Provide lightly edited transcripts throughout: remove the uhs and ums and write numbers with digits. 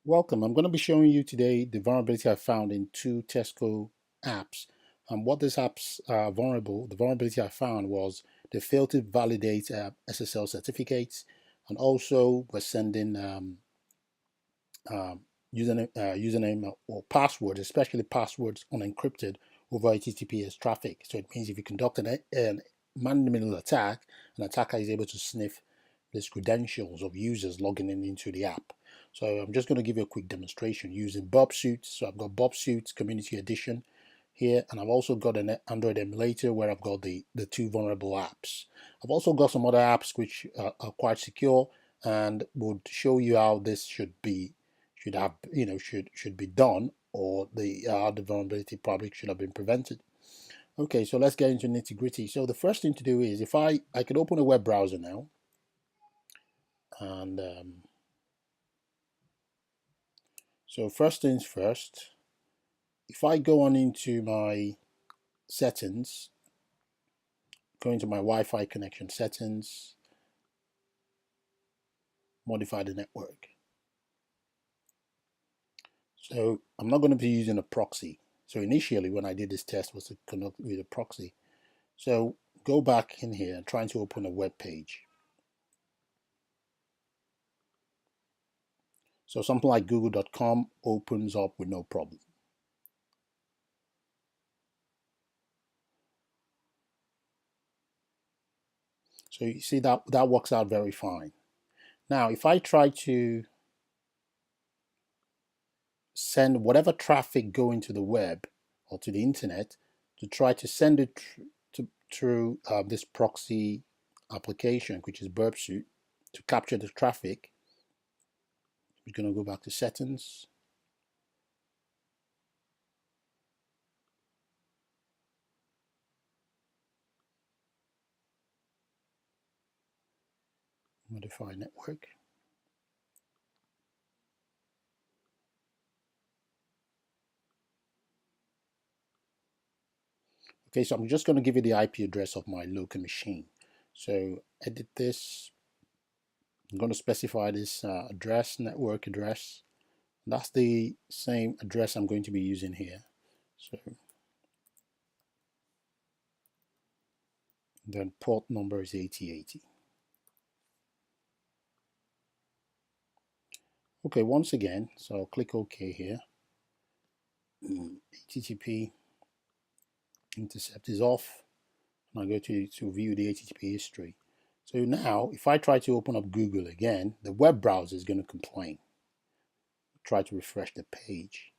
Welcome. I'm going to be showing you today the vulnerability I found in two Tesco apps. And what these apps are vulnerable, the vulnerability I found was they failed to validate SSL certificates, and also were sending um, username or passwords, especially passwords unencrypted over HTTPS traffic. So it means if you conduct an man-in-the-middle attack, an attacker is able to sniff these credentials of users logging into the app. So I'm just going to give you a quick demonstration using Bob Suit. So I've got Bob Suit Community Edition here, and I've also got an Android emulator where I've got the two vulnerable apps. I've also got some other apps which are quite secure and would show you how this should be done, or the vulnerability probably should have been prevented. Okay, so let's get into nitty gritty. So the first thing to do is if I could open a web browser now, and so first things first, if I go on into my settings, go into my Wi-Fi connection settings, modify the network. So I'm not going to be using a proxy. So initially when I did this test was to connect with a proxy. So go back in here and trying to open a web page. So something like google.com opens up with no problem. So you see that works out very fine. Now, if I try to send whatever traffic going to the web or to the internet, to try to send it through this proxy application, which is Burpsuit, to capture the traffic, we're going to go back to settings. Modify network. Okay, so I'm just going to give you the IP address of my local machine. So edit this. I'm going to specify this address, network address. That's the same address I'm going to be using here. So then port number is 8080. Okay, once again, so I'll click OK here. HTTP intercept is off. And I go to view the HTTP history. So now, if I try to open up Google again, the web browser is going to complain. Try to refresh the page.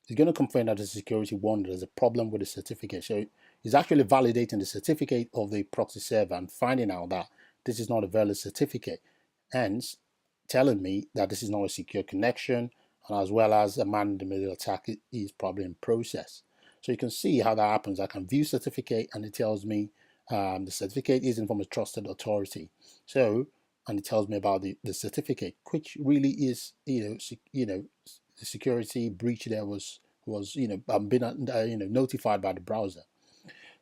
It's going to complain that the security one, there's a problem with the certificate. So it's actually validating the certificate of the proxy server and finding out that this is not a valid certificate, hence telling me that this is not a secure connection, and as well as a man-in-the-middle attack is probably in process. So you can see how that happens. I can view certificate and it tells me the certificate isn't from a trusted authority. So, and it tells me about the certificate, which really is, the security breach there was been notified by the browser.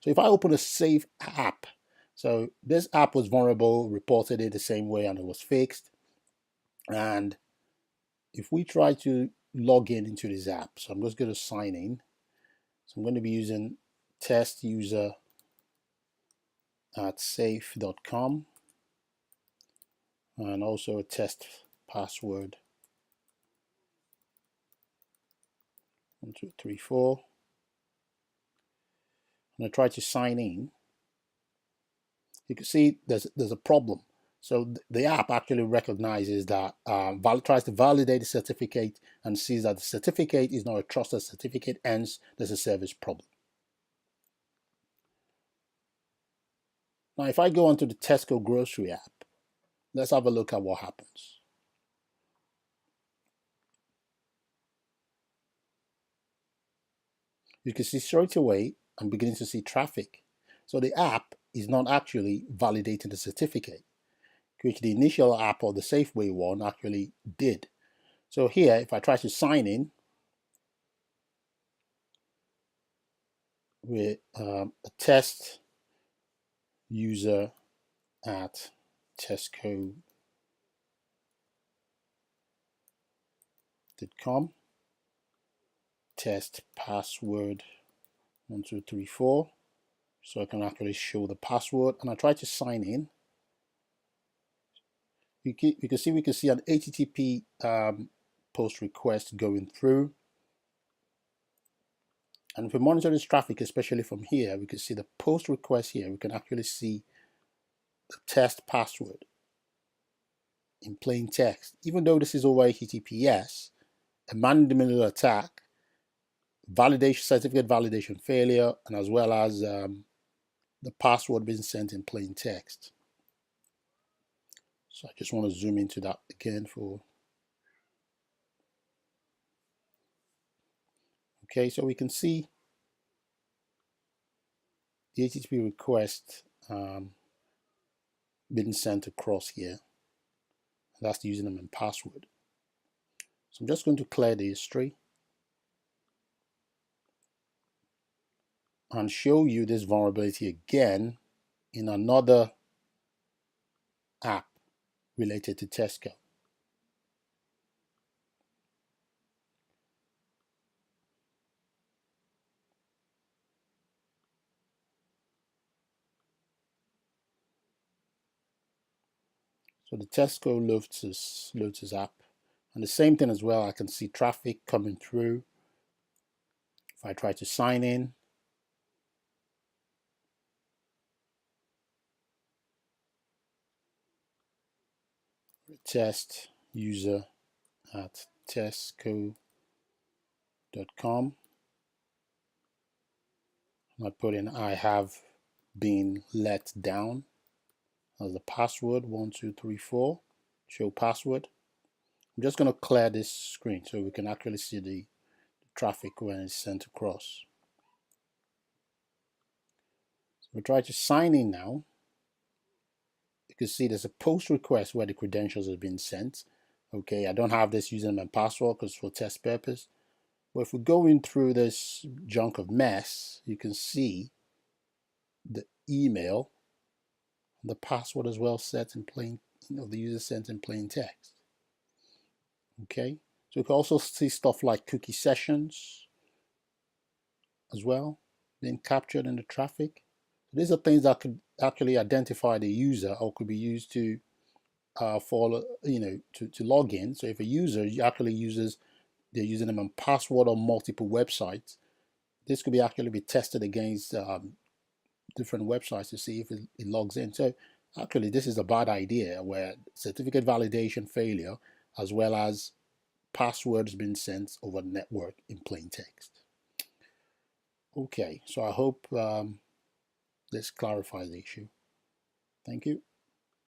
So if I open a safe app, so this app was vulnerable, reported it the same way, and it was fixed. And if we try to log in into this app, so I'm just going to sign in. So I'm going to be using test user at safe.com and also a test password 1234. And I try to sign in. You can see there's a problem. So the app actually recognizes that, tries to validate the certificate and sees that the certificate is not a trusted certificate, hence there's a service problem. Now, if I go onto the Tesco grocery app, let's have a look at what happens. You can see straight away I'm beginning to see traffic. So the app is not actually validating the certificate, which the initial app or the Safeway one actually did. So here, if I try to sign in with a test user at Tesco .com, test password 1234. So I can actually show the password, and I try to sign in. We can see an HTTP post request going through. And if we monitor this traffic, especially from here, we can see the post request here. We can actually see the test password in plain text. Even though this is over HTTPS, a man-in-the-middle attack, validation, certificate validation failure, and as well as the password being sent in plain text. So I just want to zoom into that again for. Okay, so we can see the HTTP request being sent across here. That's the username and password. So I'm just going to clear the history and show you this vulnerability again in another app related to Tesco. So the Tesco Lotus app, and the same thing as well. I can see traffic coming through. If I try to sign in, test user at tesco.com. I put in I have been let down as the password 1234. Show password. I'm just going to clear this screen so we can actually see the traffic when it's sent across. So we try to sign in now. You can see there's a post request where the credentials have been sent. Okay, I don't have this username and password because for test purpose. But if we're going through this junk of mess, you can see the email, the password as well set in plain, the user sent in plain text. Okay, so we can also see stuff like cookie sessions as well being captured in the traffic. These are things that could actually identify the user or could be used to for to log in. So if a user actually uses their username and password on multiple websites, this could be actually be tested against different websites to see if it logs in. So actually, this is a bad idea where certificate validation failure as well as passwords being sent over the network in plain text. Okay, so I hope this clarifies the issue. Thank you.